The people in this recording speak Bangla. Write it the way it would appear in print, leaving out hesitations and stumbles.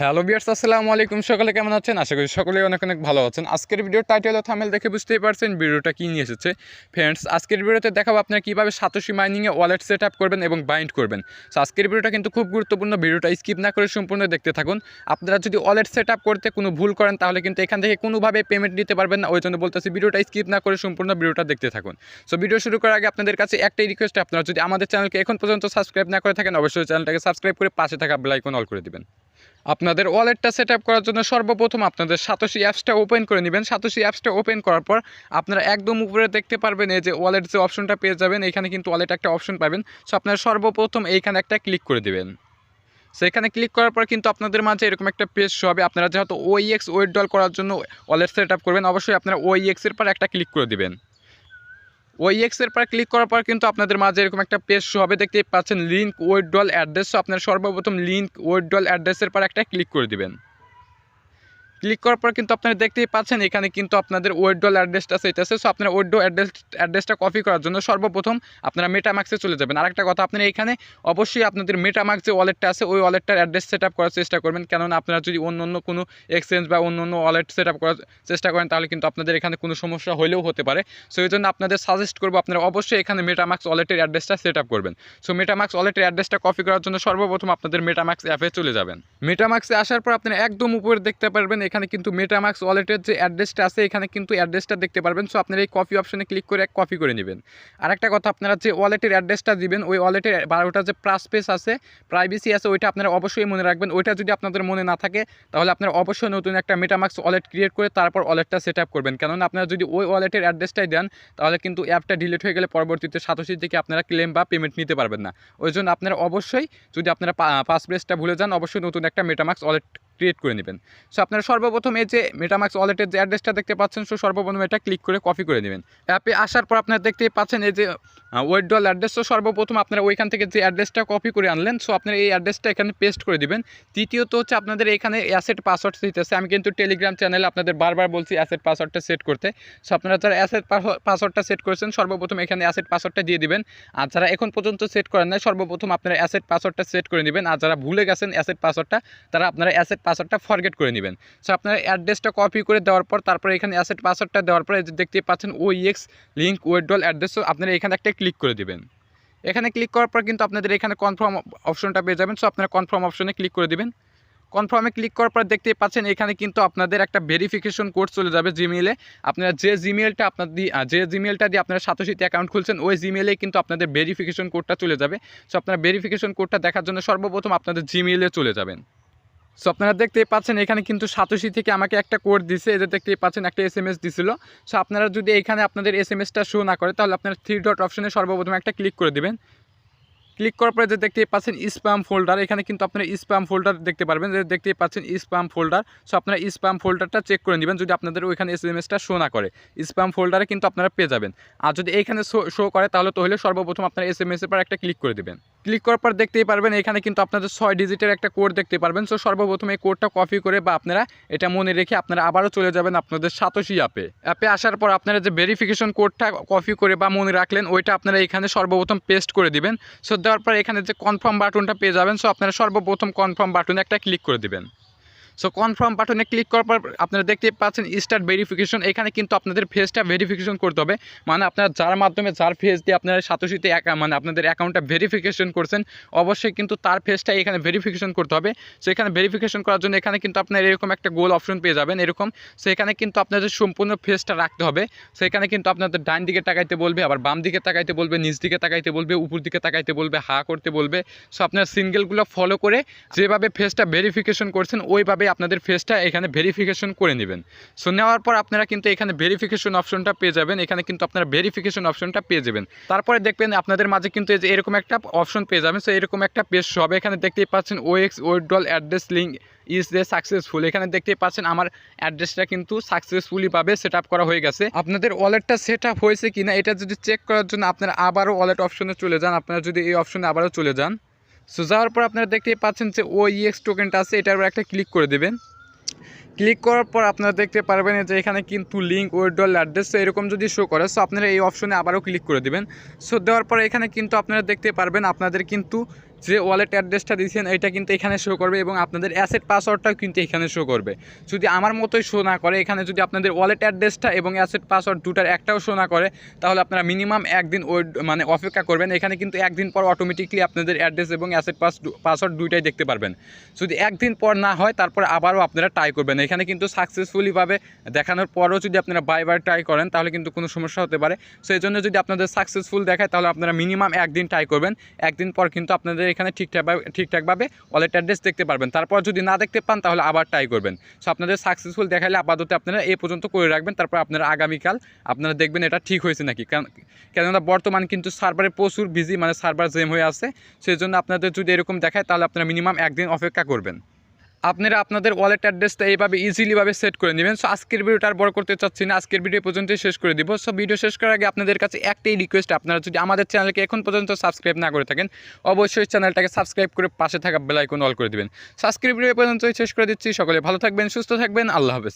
হ্যালো ভিউয়ার্স, আসসালামু আলাইকুম। সকলে কেমন আছেন? আশা করি সকলেই অনেক অনেক ভালো আছেন। আজকের ভিডিওর টাইটেল ও থাম্বনেল দেখে বুঝতেই পারছেন ভিডিওটা কী নিয়ে এসেছে। ফ্রেন্ডস, আজকের ভিডিওতে দেখাবো আপনারা কীভাবে সাতোশি মাইনিংয়ে ওয়ালেট সেট আপ করবেন এবং বাইন্ড করবেন। সো আজকের ভিডিওটা কিন্তু খুব গুরুত্বপূর্ণ, ভিডিওটা স্কিপ না করে সম্পূর্ণ দেখতে থাকুন। আপনারা যদি ওয়ালেট সেট আপ করতে কোনো ভুল করেন তাহলে কিন্তু এখান থেকে কোনোভাবে পেমেন্ট নিতে পারবেন না। ওই জন্য বলতেছি ভিডিওটা স্কিপ না করে সম্পূর্ণ ভিডিওটা দেখতে থাকুন। সো ভিডিও শুরু করার আগে আপনাদের কাছে একটাই রিকোয়েস্ট, আপনারা যদি আমাদের চ্যানেলকে এখন পর্যন্ত সাবস্ক্রাইব না করে থাকেন অবশ্যই চ্যানেলটাকে সাবস্ক্রাইব করে পাশে থাকা বেল আইকন অল করে দিবেন। আপনাদের ওয়ালেটটা সেট আপ করার জন্য সর্বপ্রথম আপনাদের সাতোশি অ্যাপসটা ওপেন করে নেবেন। সাতোশি অ্যাপসটা ওপেন করার পর আপনারা একদম উপরে দেখতে পারবেন এই যে ওয়ালেট যে অপশনটা পেয়ে যাবেন, এখানে কিন্তু ওয়ালেট একটা অপশন পাবেন। সো আপনারা সর্বপ্রথম এইখানে একটা ক্লিক করে দেবেন। সেখানে ক্লিক করার পর কিন্তু আপনাদের মাঝে এরকম একটা পেজ শো হবে। আপনারা যেহেতু ওইএক্স উইথড্রল করার জন্য ওয়ালেট সেট আপ করবেন, অবশ্যই আপনারা ওইএক্সের পর একটা ক্লিক করে দেবেন। ওইএক্সের পর ক্লিক করার পর কিন্তু আপনাদের মাঝে এরকম একটা পেজ শো হবে, দেখতেই পাচ্ছেন লিঙ্ক উইথড্রল অ্যাড্রেস। আপনারা সর্বপ্রথম লিঙ্ক উইথড্রল অ্যাড্রেসের পর একটা ক্লিক করে দিবেন। ক্লিক করার পর কিন্তু আপনারা দেখতেই পাচ্ছেন এখানে কিন্তু আপনাদের উইথড্রল অ্যাড্রেসটা চাইতেছে। সো আপনারা উইথড্রল অ্যাড্রেসটা কপি করার জন্য সর্বপ্রথম আপনারা মেটামাক্সে চলে যাবেন। আরেকটা কথা, আপনারা এখানে অবশ্যই আপনাদের মেটামাক্স যে ওয়ালেটটা আছে ওই ওয়ালেটটার অ্যাড্রেস সেট আপ করার চেষ্টা করবেন, কেননা আপনারা যদি অন্য কোনো এক্সচেঞ্জ বা অন্য ওয়ালেট সেট আপ করার চেষ্টা করেন তাহলে কিন্তু আপনাদের এখানে কোনো সমস্যা হলেও হতে পারে। সো এই জন্য আপনাদের সাজেস্ট করবো আপনারা অবশ্যই এখানে মেটামাক্স ওয়ালেটের অ্যাড্রেসটা সেট আপ করবেন। সো মেটামাক্স ওয়ালেটের অ্যাড্রেসটা কপি করার জন্য সর্বপ্রথম আপনাদের মেটামাক্স অ্যাপে চলে যাবেন। মেটামাক্সে আসার পর আপনারা একদম উপরে দেখতে পারবেন এখানে কিন্তু মেটামাক্স ওয়ালেটের যে অ্যাড্রেসটা আছে এখানে কিন্তু অ্যাড্রেসটা দেখতে পারবেন। সো আপনারা এই কপি অপশনে ক্লিক করে কপি করে নেবেন। আর একটা কথা, আপনারা যে ওয়ালেটের অ্যাড্রেসটা দিবেন ওই ওয়ালেটের 12টা যে পাসস্পেস আছে, প্রাইভেসি আছে, ওইটা আপনারা অবশ্যই মনে রাখবেন। ওইটা যদি আপনাদের মনে না থাকে তাহলে আপনারা অবশ্যই নতুন একটা মেটামাক্স ওয়ালেট ক্রিয়েট করে তারপর ওয়ালেটটা সেট আপ করবেন, কেননা আপনারা যদি ওই ওয়ালেটের অ্যাড্রেসটাই দেন তাহলে কিন্তু অ্যাপটা ডিলিট হয়ে গেলে পরবর্তীতে সাতোশি থেকে আপনারা ক্লেম বা পেমেন্ট নিতে পারবেন না। ওই জন্য আপনারা অবশ্যই, যদি আপনারা পাসস্পেসটা ভুলে যান, অবশ্যই নতুন একটা মেটামাক্স ওয়ালেট ক্রিয়েট করে নেবেন। সো আপনারা সর্বপ্রথম এই যে মেটামাক্স ওয়ালেটের যে অ্যাড্রেসটা দেখতে পাচ্ছেন, সো সর্বপ্রথম এটা ক্লিক করে কপি করে নেবেন। অ্যাপে আসার পর আপনারা দেখতেই পাচ্ছেন এই যে উইথড্রল অ্যাড্রেস। সো সর্বপ্রথম আপনারা ওইখান থেকে যে অ্যাড্রেসটা কপি করে আনলেন, সো আপনারা এই অ্যাড্রেসটা এখানে পেস্ট করে দিবেন। তৃতীয়ত হচ্ছে আপনাদের এখানে অ্যাসেট পাসওয়ার্ড দিতেছে। আমি কিন্তু টেলিগ্রাম চ্যানেলে আপনাদের বারবার বলছি অ্যাসেট পাসওয়ার্ডটা সেট করতে। সো আপনারা যারা অ্যাসেট পাসওয়ার্ডটা সেট করেছেন সর্বপ্রথম এখানে অ্যাসেট পাসওয়ার্ডটা দিয়ে দিবেন। আর যারা এখন পর্যন্ত সেট করেন নাই সর্বপ্রথম আপনারা অ্যাসেট পাসওয়ার্ডটা সেট করে নেবেন। আর যারা ভুলে গেছেন অ্যাসেট পাসওয়ার্ডটা, তারা আপনারা অ্যাসেট পাসওয়ার্ডটা ফরগেট করে নেবেন। সো আপনারা অ্যাড্রেসটা কপি করে দেওয়ার পর তারপরে এখানে অ্যাসেট পাসওয়ার্ডটা দেওয়ার পর দেখতেই পাচ্ছেন OEX link withdrawal address. So আপনারা এখানে একটা ক্লিক করে দেবেন। এখানে ক্লিক করার পর কিন্তু আপনাদের এখানে কনফার্ম অপশনটা পেয়ে যাবেন। সো আপনারা কনফার্ম অপশনে ক্লিক করে দিবেন। কনফার্মে ক্লিক করার পর দেখতেই পাচ্ছেন এখানে কিন্তু আপনাদের একটা ভেরিফিকেশন কোড চলে যাবে জিমেইলে। আপনারা যে জিমেইলটা দিয়ে আপনারা সাতোশিতে অ্যাকাউন্ট খুলছেন ওই জিমেইলে কিন্তু আপনাদের ভেরিফিকেশন কোডটা চলে যাবে। সো আপনারা ভেরিফিকেশন কোডটা দেখার জন্য সর্বপ্রথম আপনাদের জিমেইলে চলে যাবেন। সো আপনারা দেখতেই পাচ্ছেন এখানে কিন্তু সাতোশি থেকে আমাকে একটা কোড দিছে, এদের দেখতেই পাচ্ছেন একটা এসএমএস দিছিল। সো আপনারা যদি এখানে আপনাদের এসএমএসটা শো না করে তাহলে আপনারা 3 ডট অপশনে সর্বপ্রথম একটা ক্লিক করে দিবেন। ক্লিক করার পরে যে দেখতেই পাচ্ছেন স্প্যাম ফোল্ডার, এখানে কিন্তু আপনারা স্প্যাম ফোল্ডার দেখতে পারবেন, যে দেখতেই পাচ্ছেন স্প্যাম ফোল্ডার। সো আপনারা স্প্যাম ফোল্ডারটা চেক করে নেবেন যদি আপনাদের ওইখানে এসএমএসটা শো না করে। স্প্যাম ফোল্ডারে কিন্তু আপনারা পেয়ে যাবেন। আর যদি এইখানে শো করে তাহলে সর্বপ্রথম আপনারা এসএমএসের পর একটা ক্লিক করে দেবেন। ক্লিক করার পর দেখতেই পারবেন এখানে কিন্তু আপনাদের 6 ডিজিটের একটা কোড দেখতে পারবেন। সো সর্বপ্রথম এই কোডটা কপি করে বা আপনারা এটা মনে রেখে আপনারা আবারও চলে যাবেন আপনাদের সাতোশি অ্যাপে আসার পর আপনারা যে ভেরিফিকেশন কোডটা কপি করে বা মনে রাখলেন ওইটা আপনারা এখানে সর্বপ্রথম পেস্ট করে দিবেন। সো দেওয়ার পর এখানে যে কনফার্ম বাটনটা পেয়ে যাবেন। সো আপনারা সর্বপ্রথম কনফার্ম বাটনে একটা ক্লিক করে দিবেন। সো কনফার্ম বাটনে ক্লিক করার পর আপনারা দেখতে পাচ্ছেন স্টার্ট ভেরিফিকেশন। এখানে কিন্তু আপনাদের ফেসটা ভেরিফিকেশন করতে হবে, মানে আপনারা যার মাধ্যমে যার ফেস দিয়ে আপনারা সাতোশিতে মানে আপনাদের অ্যাকাউন্টটা ভেরিফিকেশন করছেন অবশ্যই কিন্তু তার ফেসটা এখানে ভেরিফিকেশন করতে হবে। সো এখানে ভেরিফিকেশন করার জন্য এখানে কিন্তু আপনার এরকম একটা গোল অপশন পেয়ে যাবেন এরকম। সো এখানে কিন্তু আপনাদের সম্পূর্ণ ফেসটা রাখতে হবে। সো এখানে কিন্তু আপনাদের ডান দিকে তাকাইতে বলবে, আবার বাম দিকে তাকাইতে বলবে, নিচ দিকে তাকাইতে বলবে, উপর দিকে তাকাইতে বলবে, হা করতে বলবে। সো আপনার সিঙ্গেলগুলো ফলো করে যেভাবে ফেসটা ভেরিফিকেশন করছেন ওইভাবে আপনাদের ফেসটা এখানে ভেরিফিকেশন করে নেবেন। সো নেওয়ার পর আপনারা কিন্তু এখানে ভেরিফিকেশন অপশনটা পেয়ে যাবেন। এখানে কিন্তু আপনারা ভেরিফিকেশন অপশনটা পেয়ে যাবেন। তারপরে দেখবেন আপনাদের মাঝে কিন্তু এই যে এরকম একটা অপশন পেয়ে যাবেন। সো এরকম একটা পেজ হবে, এখানে দেখতেই পাচ্ছেন OKX withdrawal address link is the successful. এখানে দেখতেই পাচ্ছেন আমার অ্যাড্রেসটা কিন্তু সাকসেসফুলি ভাবে সেট আপ করা হয়ে গেছে। আপনাদের ওয়ালেটটা সেট আপ হয়েছে কিনা এটা যদি চেক করার জন্য আপনারা আবারও ওয়ালেট অপশনে চলে যান। আপনারা যদি এই অপশনে আবারও চলে যান, সো যাওয়ার পর আপনারা দেখতেই পাচ্ছেন যে ওইএক্স টোকেনটা আছে, এটার উপর একটা ক্লিক করে দেবেন। ক্লিক করার পর আপনারা দেখতে পারবেন যে এখানে কিন্তু লিঙ্ক উইথড্রল অ্যাড্রেস এরকম যদি শো করে, সো আপনারা এই অপশনে আবারও ক্লিক করে দেবেন। সো দেওয়ার পর এখানে কিন্তু আপনারা দেখতে পারবেন আপনাদের কিন্তু যে ওয়ালেট অ্যাড্রেসটা দিয়েছেন এটা কিন্তু এখানে শো করবে এবং আপনাদের অ্যাসেট পাসওয়ার্ডটাও কিন্তু এখানে শো করবে। যদি আমার মতোই শো না করে, এখানে যদি আপনাদের ওয়ালেট অ্যাড্রেসটা এবং অ্যাসেট পাসওয়ার্ড দুটার একটাও শো না করে, তাহলে আপনারা মিনিমাম একদিন মানে অপেক্ষা করবেন। এখানে কিন্তু একদিন পর অটোমেটিকলি আপনাদের অ্যাড্রেস এবং অ্যাসেট পাসওয়ার্ড দুইটাই দেখতে পারবেন। যদি একদিন পর না হয় তারপর আবারও আপনারা ট্রাই করবেন। এখানে কিন্তু সাকসেসফুলিভাবে দেখানোর পরও যদি আপনারা বারবার ট্রাই করেন তাহলে কিন্তু কোনো সমস্যা হতে পারে। সো এই জন্য যদি আপনাদের সাকসেসফুল দেখায় তাহলে আপনারা মিনিমাম একদিন ট্রাই করবেন। একদিন পর কিন্তু আপনাদের এখানে ঠিকঠাকভাবে ওয়ালেট অ্যাড্রেস দেখতে পারবেন। তারপর যদি না দেখতে পান তাহলে আবার ট্রাই করবেন। সো আপনাদের সাকসেসফুল দেখালে আপাতত আপনারা এই পর্যন্ত করে রাখবেন। তারপর আপনারা আগামীকাল আপনারা দেখবেন এটা ঠিক হয়েছে নাকি। কেননা বর্তমান কিন্তু সার্ভারে প্রচুর বিজি, মানে সার্ভার জ্যাম হয়ে আছে। সেই জন্য আপনাদের যদি এরকম দেখায় তাহলে আপনারা মিনিমাম একদিন অপেক্ষা করবেন। আপনারা আপনাদের ওয়ালেট অ্যাড্রেসটা এইভাবে ইজিলিভাবে সেট করে নেবেন। সো আজকের ভিডিওটা আর বড় করতে চাচ্ছি না, আজকের ভিডিও পর্যন্তই শেষ করে দিব। সো ভিডিও শেষ করার আগে আপনাদের কাছে একটাই রিকোয়েস্ট, আপনারা যদি আমাদের চ্যানেলকে এখন পর্যন্ত সাবস্ক্রাইব না করে থাকেন অবশ্যই চ্যানেলটাকে সাবস্ক্রাইব করে পাশে থাকা বেল আইকন অল করে দিবেন। সো আজকের ভিডিও পর্যন্তই শেষ করে দিচ্ছি। সকলে ভালো থাকবেন, সুস্থ থাকবেন, আল্লাহ হাফেজ।